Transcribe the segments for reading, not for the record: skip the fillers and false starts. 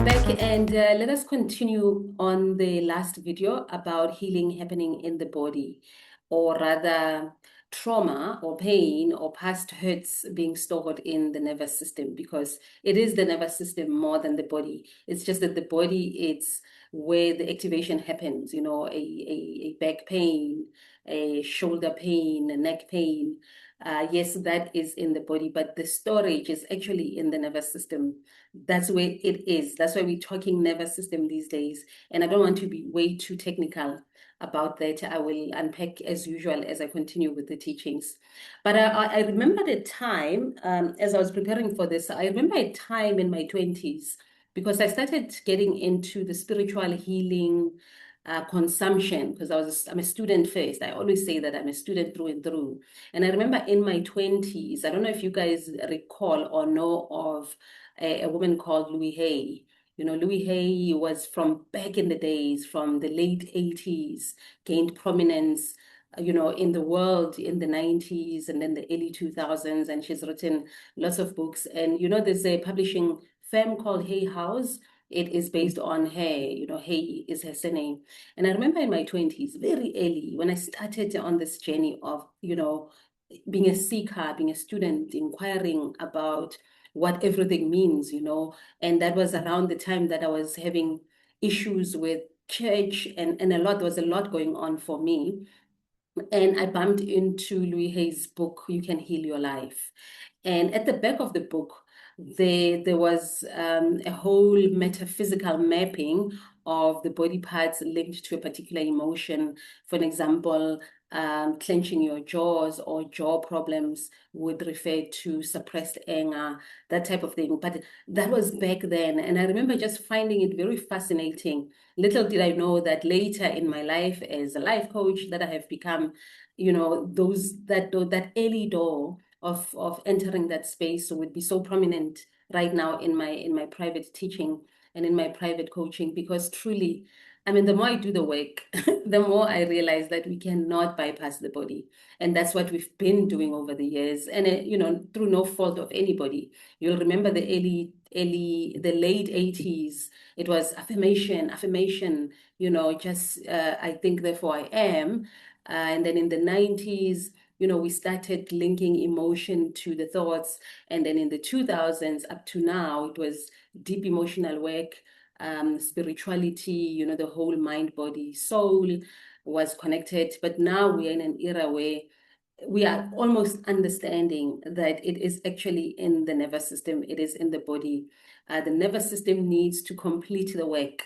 back and let us continue on the last video about healing happening in the body, or rather, trauma or pain or past hurts being stored in the nervous system, because it is the nervous system more than the body. It's just that the body, it's where the activation happens, a back pain, a shoulder pain, a neck pain. Yes, that is in the body, but the storage is actually in the nervous system. That's where it is. That's why we're talking nervous system these days. And I don't want to be way too technical about that. I will unpack as usual as I continue with the teachings. But I remember the time, as I was preparing for this, I remember a time in my 20s, because I started getting into the spiritual healing consumption, because I'm a student first. I always say that I'm a student through and through. And I remember in my 20s, I don't know if you guys recall or know of a woman called Louise Hay. Louise Hay was from back in the days, from the late 80s, gained prominence, in the world in the 90s and then the early 2000s. And she's written lots of books. And, there's a publishing firm called Hay House. It is based on Hay, Hay is her surname. And I remember in my 20s, very early, when I started on this journey of, being a seeker, being a student, inquiring about what everything means, and that was around the time that I was having issues with church and there was a lot going on for me. And I bumped into Louise Hay's book, You Can Heal Your Life. And at the back of the book, there was a whole metaphysical mapping of the body parts linked to a particular emotion. For an example, clenching your jaws or jaw problems would refer to suppressed anger, that type of thing. But that was back then. And I remember just finding it very fascinating. Little did I know that later in my life as a life coach that I have become, that early door of entering that space would be so prominent right now in my private teaching and in my private coaching, because truly, I mean, the more I do the work, the more I realize that we cannot bypass the body. And that's what we've been doing over the years. And, through no fault of anybody. You'll remember the late 80s, it was affirmation, I think, therefore I am. And then in the 90s, we started linking emotion to the thoughts. And then in the 2000s up to now, it was deep emotional work, spirituality, the whole mind, body, soul was connected. But now we are in an era where we are almost understanding that it is actually in the nervous system, it is in the body. The nervous system needs to complete the work.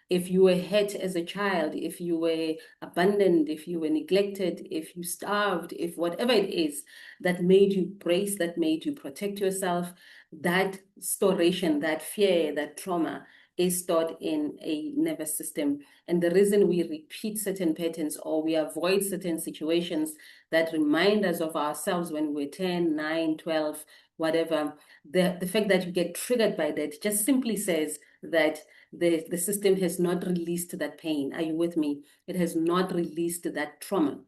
If you were hurt as a child, if you were abandoned, if you were neglected, if you starved, if whatever it is that made you brace, that made you protect yourself, that storation, that fear, that trauma is stored in a nervous system. And the reason we repeat certain patterns or we avoid certain situations that remind us of ourselves when we're 10, 9, 12, whatever, the fact that you get triggered by that just simply says that the system has not released that pain. Are you with me? It has not released that trauma.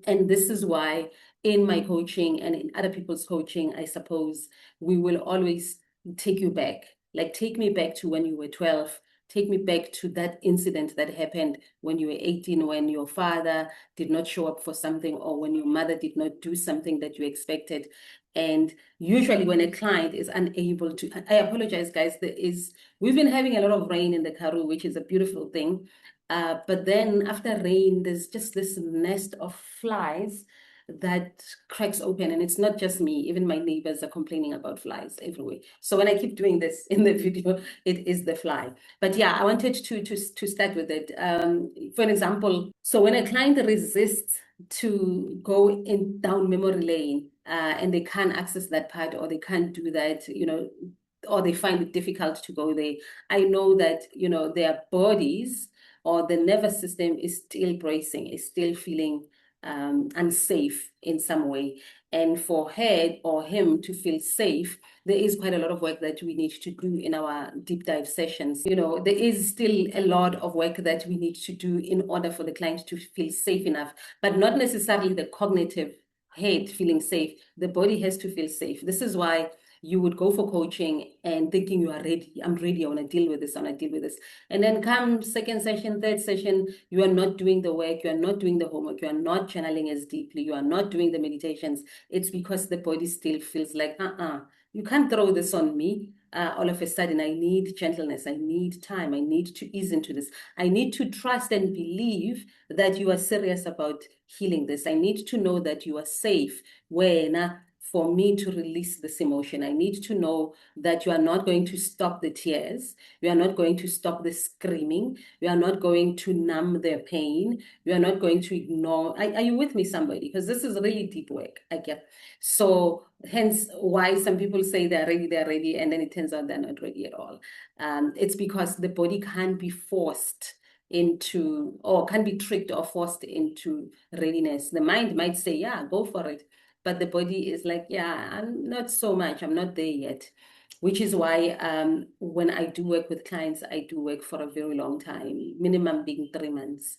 And this is why in my coaching and in other people's coaching, I suppose we will always take you back. Like, take me back to when you were 12. Take me back to that incident that happened when you were 18, when your father did not show up for something, or when your mother did not do something that you expected. And usually when a client is unable to, I apologize, guys, we've been having a lot of rain in the Karoo, which is a beautiful thing. But then after rain, there's just this nest of flies that cracks open. And it's not just me, even my neighbors are complaining about flies everywhere. So when I keep doing this in the video, it is the fly. But yeah, I wanted to start with it. For an example, so when a client resists to go down memory lane, and they can't access that part, or they can't do that, or they find it difficult to go there, I know that, their bodies or the nervous system is still bracing, is still feeling unsafe in some way. And for her or him to feel safe, there is quite a lot of work that we need to do in our deep dive sessions. There is still a lot of work that we need to do in order for the client to feel safe enough, but not necessarily the cognitive head feeling safe. The body has to feel safe. This is why you would go for coaching and thinking you are ready. I'm ready. I want to deal with this. I want to deal with this. And then come second session, third session, you are not doing the work. You are not doing the homework. You are not channeling as deeply. You are not doing the meditations. It's because the body still feels like, you can't throw this on me. All of a sudden, I need gentleness. I need time. I need to ease into this. I need to trust and believe that you are serious about healing this. I need to know that you are safe when for me to release this emotion. I need to know that you are not going to stop the tears. You are not going to stop the screaming. You are not going to numb their pain. You are not going to ignore. Are you with me, somebody? Because this is really deep work. I get. So hence why some people say they're ready, and then it turns out they're not ready at all. It's because the body can't be forced into, or can be tricked or forced into readiness. The mind might say, yeah, go for it. But the body is like, yeah, I'm not so much. I'm not there yet. Which is why when I do work with clients, I do work for a very long time, minimum being 3 months,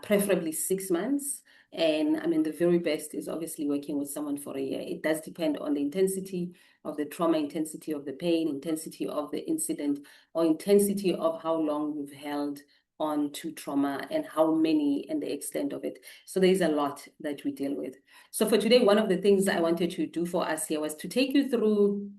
preferably 6 months. And I mean, the very best is obviously working with someone for a year. It does depend on the intensity of the trauma, intensity of the pain, intensity of the incident, or intensity of how long you've held on to trauma and how many and the extent of it. So there's a lot that we deal with. So for today, one of the things I wanted to do for us here was to take you through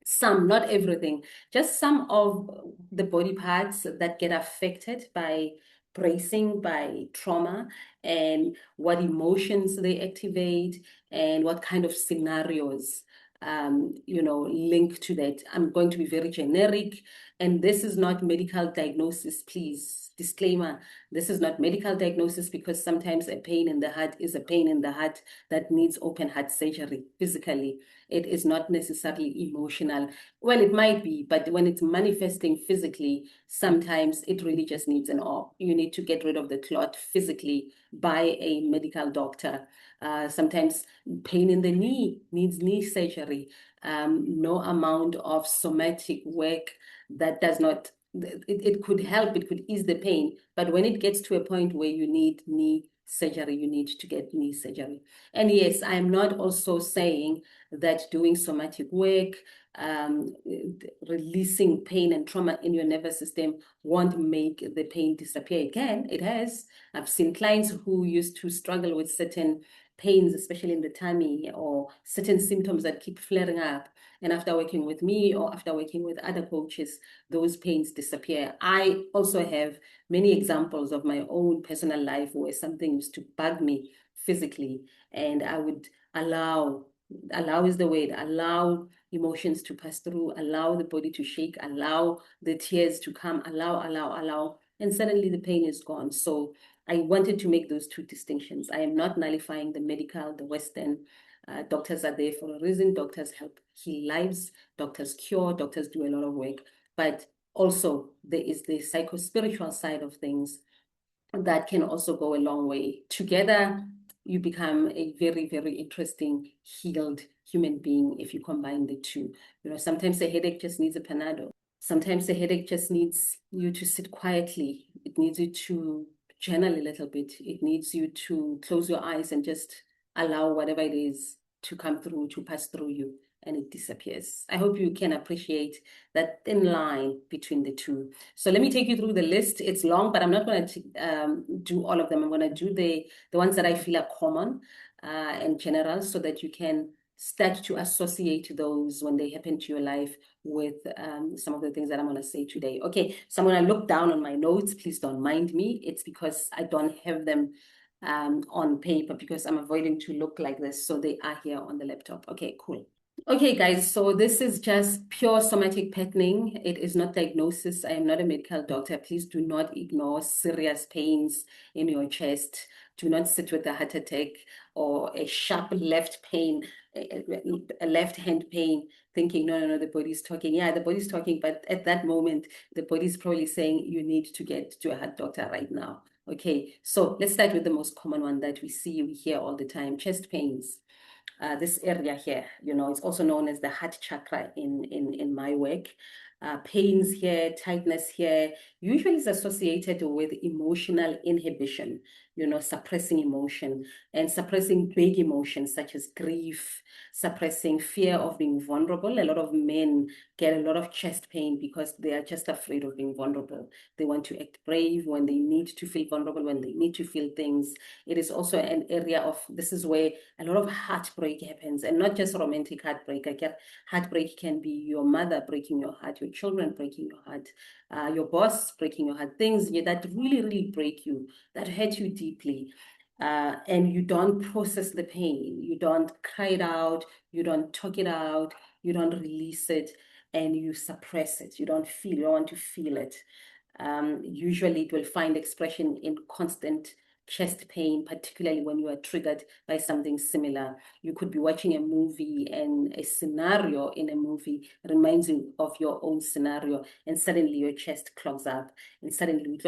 some, not everything, just some of the body parts that get affected by bracing, by trauma, and what emotions they activate, and what kind of scenarios link to that. I'm going to be very generic, and this is not medical diagnosis, please. Disclaimer, this is not medical diagnosis, because sometimes a pain in the heart is a pain in the heart that needs open heart surgery physically. It is not necessarily emotional. Well, it might be, but when it's manifesting physically, sometimes it really just needs an op. You need to get rid of the clot physically by a medical doctor. Sometimes pain in the knee needs knee surgery. No amount of somatic work that does not, it could help, it could ease the pain. But when it gets to a point where you need knee surgery, you need to get knee surgery. And yes, I'm not also saying that doing somatic work, releasing pain and trauma in your nervous system won't make the pain disappear. It can, it has. I've seen clients who used to struggle with certain pains, especially in the tummy, or certain symptoms that keep flaring up. And after working with me or after working with other coaches, those pains disappear. I also have many examples of my own personal life where something used to bug me physically, and I would allow is the word, allow emotions to pass through, allow the body to shake, allow the tears to come, allow, and suddenly the pain is gone. So I wanted to make those two distinctions. I am not nullifying the medical, the Western. Doctors are there for a reason. Doctors help heal lives. Doctors cure. Doctors do a lot of work. But also there is the psycho-spiritual side of things that can also go a long way. Together, you become a very, very interesting, healed human being if you combine the two. Sometimes a headache just needs a Panado. Sometimes a headache just needs you to sit quietly. It needs you to journal a little bit. It needs you to close your eyes and just allow whatever it is to come through, to pass through you, and it disappears. I hope you can appreciate that thin line between the two. So let me take you through the list. It's long, but I'm not going to do all of them. I'm going to do the ones that I feel are common and general, so that you can start to associate those when they happen to your life with some of the things that I'm going to say today. Okay, so I'm going to look down on my notes. Please don't mind me. It's because I don't have them on paper, because I'm avoiding to look like this. So they are here on the laptop. Okay, cool. Okay, guys, so this is just pure somatic patterning. It is not diagnosis. I am not a medical doctor. Please do not ignore serious pains in your chest. Do not sit with a heart attack or a sharp left pain, a left hand pain, thinking, no, the body's talking. Yeah, the body's talking, but at that moment, the body's probably saying you need to get to a heart doctor right now. Okay, so let's start with the most common one that we see, we hear all the time, chest pains. This area here, it's also known as the heart chakra in my work. Pains here, tightness here, usually is associated with emotional inhibition, suppressing emotion and suppressing big emotions such as grief, suppressing fear of being vulnerable. A lot of men get a lot of chest pain because they are just afraid of being vulnerable. They want to act brave when they need to feel vulnerable, when they need to feel things. It is also an area of, this is where a lot of heartbreak happens, and not just romantic heartbreak. Heartbreak can be your mother breaking your heart, your children breaking your heart, your boss breaking your heart, things that really, really break you, that hurt you deeply. And you don't process the pain, you don't cry it out, you don't talk it out, you don't release it, and you suppress it. You don't want to feel it. Usually it will find expression in constant chest pain, particularly when you are triggered by something similar. You could be watching a movie and a scenario in a movie reminds you of your own scenario, and suddenly your chest clogs up, and suddenly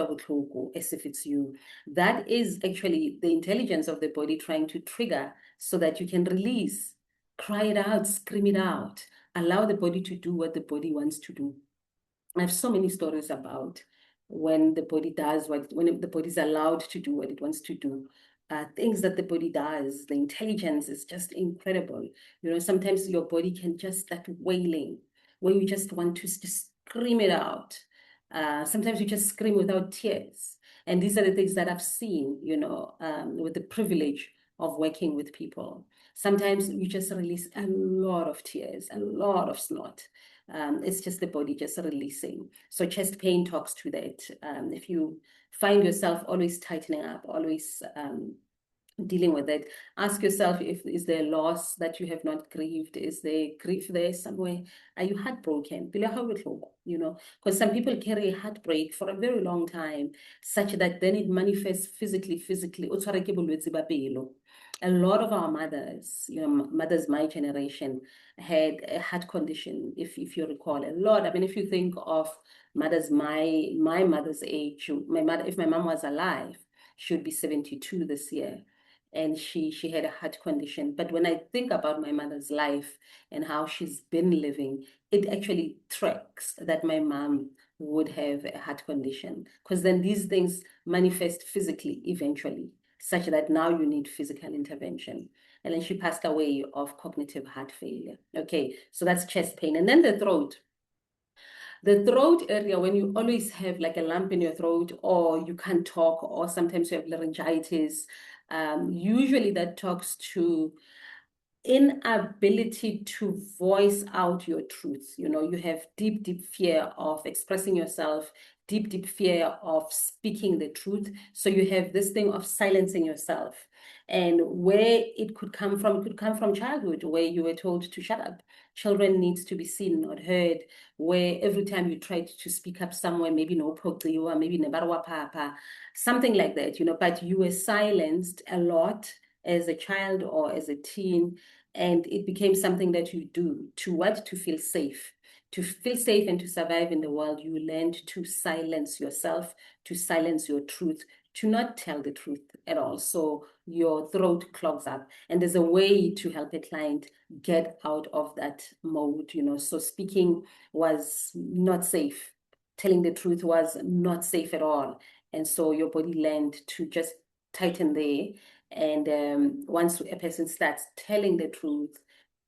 as if it's you. That is actually the intelligence of the body trying to trigger so that you can release, cry it out, scream it out, allow the body to do what the body wants to do. I have so many stories about when the body does when the body is allowed to do what it wants to do. Things that the body does, the intelligence is just incredible. Sometimes your body can just start wailing, where you just want to just scream it out. Sometimes you just scream without tears. And these are the things that I've seen, with the privilege of working with people. Sometimes you just release a lot of tears, a lot of snot. It's just the body just releasing. So chest pain talks to that. If you find yourself always tightening up, always dealing with it, ask yourself, is there a loss that you have not grieved? Is there grief there somewhere? Are you heartbroken? Because some people carry heartbreak for a very long time, such that then it manifests physically. A lot of our mothers, mothers my generation, had a heart condition, if you recall. A lot. I mean, if you think of mothers my mother's age, if my mom was alive, she would be 72 this year. And she had a heart condition. But when I think about my mother's life and how she's been living, it actually tracks that my mom would have a heart condition, because then these things manifest physically eventually, such that now you need physical intervention. And then she passed away of cognitive heart failure. Okay, so that's chest pain. And then the throat. The throat area, when you always have like a lump in your throat, or you can't talk, or sometimes you have laryngitis, usually that talks to inability to voice out your truth. You have deep fear of expressing yourself, deep fear of speaking the truth. So you have this thing of silencing yourself. And where it could come from childhood, where you were told to shut up. Children needs to be seen, not heard, where every time you tried to speak up somewhere, maybe no or maybe nebarwa papa, something like that, but you were silenced a lot as a child or as a teen, and it became something that you do to feel safe. To feel safe and to survive in the world, you learned to silence yourself, to silence your truth, to not tell the truth at all. So your throat clogs up. And there's a way to help a client get out of that mode, So speaking was not safe. Telling the truth was not safe at all. And so your body learned to just tighten there. And once a person starts telling the truth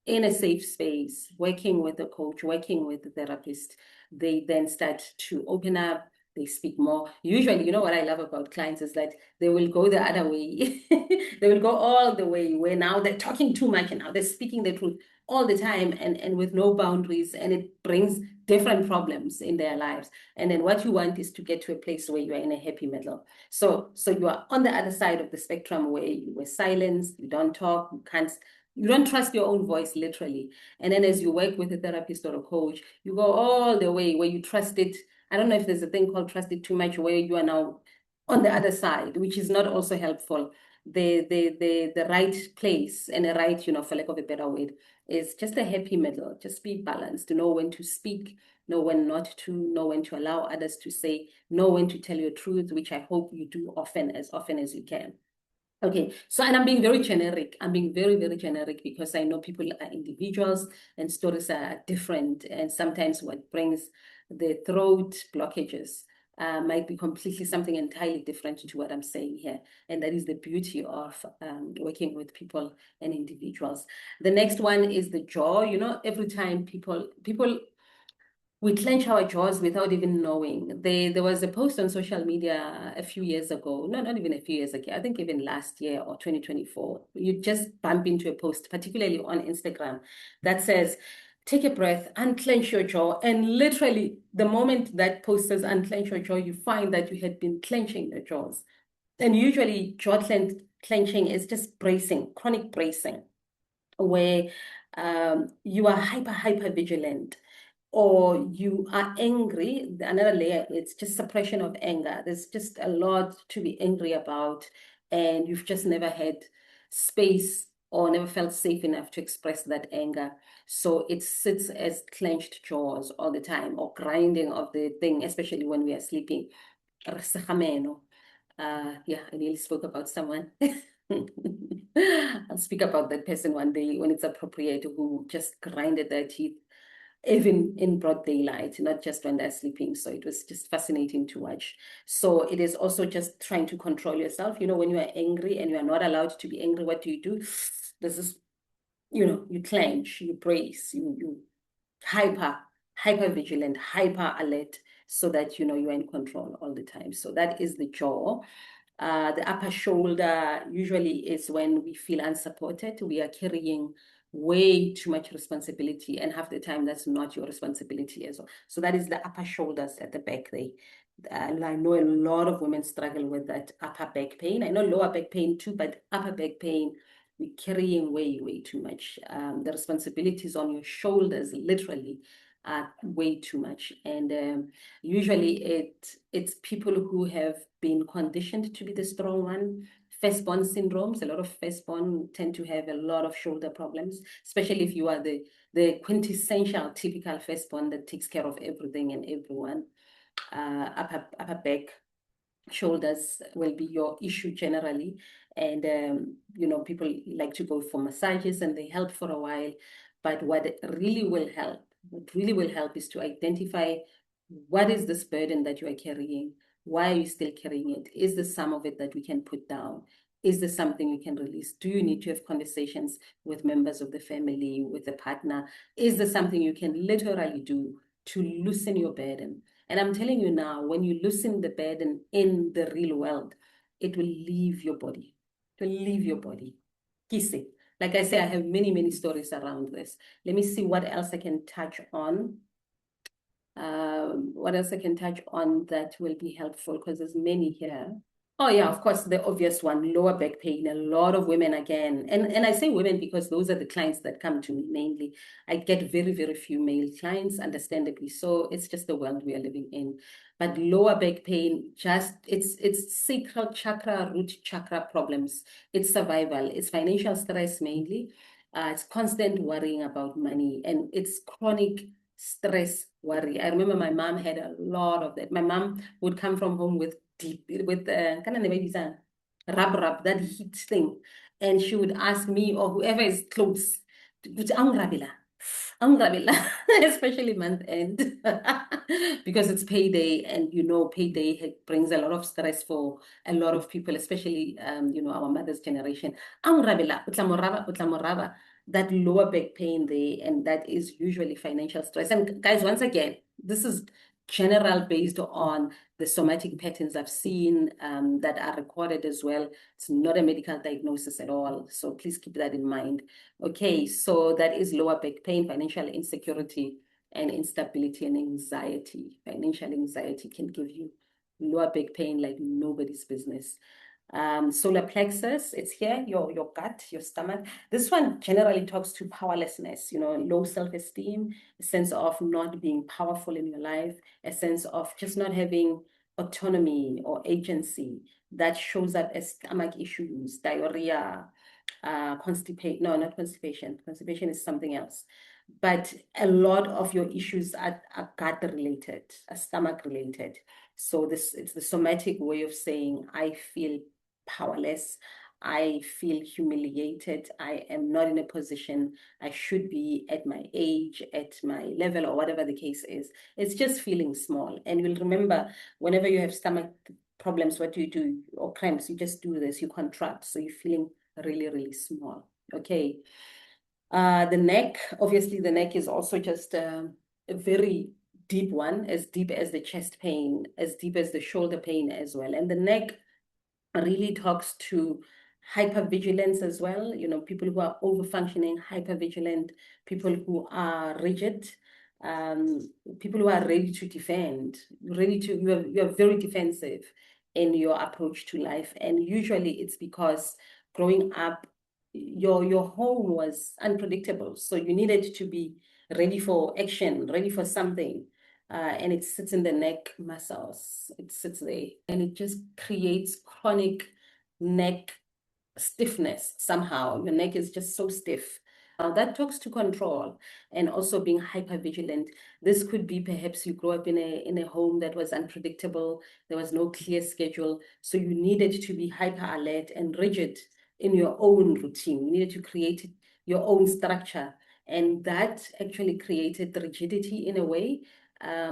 in a safe space, working with a coach, working with a therapist, they then start to open up, they speak more. Usually, what I love about clients is that they will go the other way. They will go all the way, where now they're talking too much and now they're speaking the truth all the time, and with no boundaries, and it brings different problems in their lives. And then what you want is to get to a place where you are in a happy middle. So you are on the other side of the spectrum, where you were silenced, you don't talk, you don't trust your own voice, literally. And then as you work with a therapist or a coach, you go all the way where you trust it. I don't know if there's a thing called trust it too much, where you are now on the other side, which is not also helpful. The right place and the right, for lack of a better word, is just a happy middle. Just be balanced, to know when to speak, know when not to, know when to allow others to say, know when to tell your truth, which I hope you do often as you can. Okay, so, and I'm being very generic. I'm being very, very generic, because I know people are individuals and stories are different. And sometimes what brings the throat blockages might be completely something entirely different to what I'm saying here. And that is the beauty of working with people and individuals. The next one is the jaw. You know, every time people we clench our jaws without even knowing. There was a post on social media a few years ago, no, not even a few years ago, I think even last year or 2024. You just bump into a post, particularly on Instagram, that says, take a breath, unclench your jaw. And literally, the moment that post says unclench your jaw, you find that you had been clenching your jaws. And usually, clenching is just bracing, chronic bracing, where you are hyper vigilant, or you are angry. Another layer, it's just suppression of anger. There's just a lot to be angry about, and you've just never had space or never felt safe enough to express that anger. So it sits as clenched jaws all the time, or grinding of the thing, especially when we are sleeping. Yeah, I nearly spoke about someone. I'll speak about that person one day when it's appropriate, who just grinded their teeth even in broad daylight, not just when they're sleeping. So it was just fascinating to watch. So it is also just trying to control yourself. You know, when you are angry and you are not allowed to be angry, what do? This is, you know, you clench, you brace, you hyper, hyper vigilant, hyper alert, so that you know you are in control all the time. So that is the jaw. The upper shoulder usually is when we feel unsupported. We are carrying way too much responsibility, and half the time that's not your responsibility as well. So that is the upper shoulders at the back there. And I know a lot of women struggle with that upper back pain. I know lower back pain too, but upper back pain, we're carrying way too much. The responsibilities on your shoulders literally are way too much. And usually it's people who have been conditioned to be the strong one. Firstborn syndromes, a lot of firstborn tend to have a lot of shoulder problems, especially if you are the quintessential typical firstborn that takes care of everything and everyone. Upper back, shoulders will be your issue generally. And, you know, people like to go for massages and they help for a while. But what really will help is to identify, what is this burden that you are carrying? Why are you still carrying it? Is there some of it that we can put down? Is there something we can release? Do you need to have conversations with members of the family, with a partner? Is there something you can literally do to loosen your burden? And I'm telling you now, when you loosen the burden in the real world, it will leave your body. It will leave your body. Kisse. Like I say, I have many stories around this. Let me see what else I can touch on. What else I can touch on that will be helpful, because there's many here. Oh yeah, of course, the obvious one, lower back pain. A lot of women again, and I say women because those are the clients that come to me mainly. I get very few male clients, understandably so. It's just the world we are living in. But lower back pain, just it's sacral chakra, root chakra problems. It's survival. It's financial stress mainly. It's constant worrying about money, and it's chronic stress worry. I remember my mom had a lot of that. My mom would come from home with kind of rub that heat thing, and she would ask me or whoever is close, "Ang rabila, ang rabila," especially month end, because it's payday, and you know payday brings a lot of stress for a lot of people, especially you know, our mother's generation. Ang rabila, utlamoraba, that lower back pain there, and that is usually financial stress. And guys, once again, this is general based on the somatic patterns I've seen that are recorded as well. It's not a medical diagnosis at all. So please keep that in mind. Okay, so that is lower back pain, financial insecurity, and instability and anxiety. Financial anxiety can give you lower back pain like nobody's business. Solar plexus, it's here, your gut, your stomach. This one generally talks to powerlessness, you know, low self-esteem, a sense of not being powerful in your life, a sense of just not having autonomy or agency. That shows up as stomach issues, diarrhea, constipation. No, not constipation. Constipation is something else. But a lot of your issues are gut related, are stomach related. So it's the somatic way of saying, I feel powerless. I feel humiliated. I am not in a position I should be at my age, at my level, or whatever the case is. It's just feeling small. And you'll remember whenever you have stomach problems, what do you do? Or cramps, you just do this, you contract. So you're feeling really, really small. Okay. The neck, obviously, the neck is also just a very deep one, as deep as the chest pain, as deep as the shoulder pain as well. And the neck really talks to hypervigilance as well. You know, people who are overfunctioning, hypervigilant, people who are rigid, people who are ready to defend, ready to, you're very defensive in your approach to life. And usually it's because growing up, your home was unpredictable. So you needed to be ready for action, ready for something. And it sits in the neck muscles. It sits there and it just creates chronic neck stiffness somehow. Your neck is just so stiff. That talks to control and also being hyper vigilant. This could be perhaps you grew up in a home that was unpredictable. There was no clear schedule. So you needed to be hyper alert and rigid in your own routine. You needed to create your own structure. And that actually created rigidity in a way,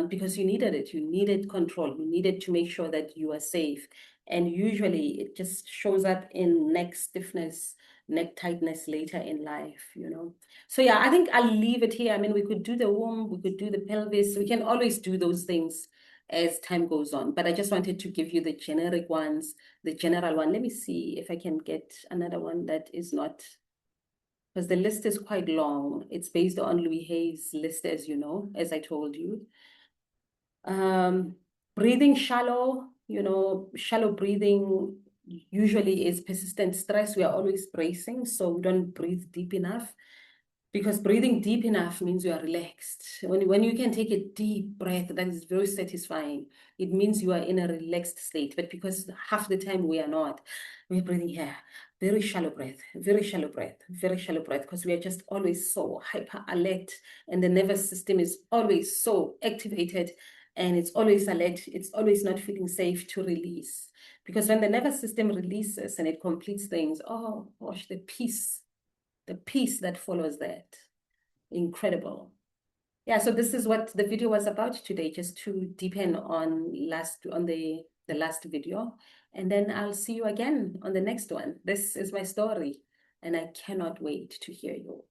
because you needed it. You needed control. You needed to make sure that you are safe. And usually it just shows up in neck stiffness, neck tightness later in life, you know. So yeah, I think I'll leave it here. I mean, we could do the womb, we could do the pelvis. We can always do those things as time goes on. But I just wanted to give you the generic ones, the general one. Let me see if I can get another one that is not, because the list is quite long. It's based on Louis Hay's list, as you know, as I told you. Breathing shallow, you know, shallow breathing usually is persistent stress. We are always bracing, so we don't breathe deep enough, because breathing deep enough means you are relaxed. When you can take a deep breath, that is very satisfying. It means you are in a relaxed state. But because half the time we are not, we're breathing here, very shallow breath, very shallow breath, very shallow breath, because we are just always so hyper alert, and the nervous system is always so activated, and it's always alert. It's always not feeling safe to release. Because when the nervous system releases and it completes things, oh gosh, the peace that follows that. Incredible. Yeah, so this is what the video was about today, just to deepen on the last video. And then I'll see you again on the next one. This is my story, and I cannot wait to hear yours.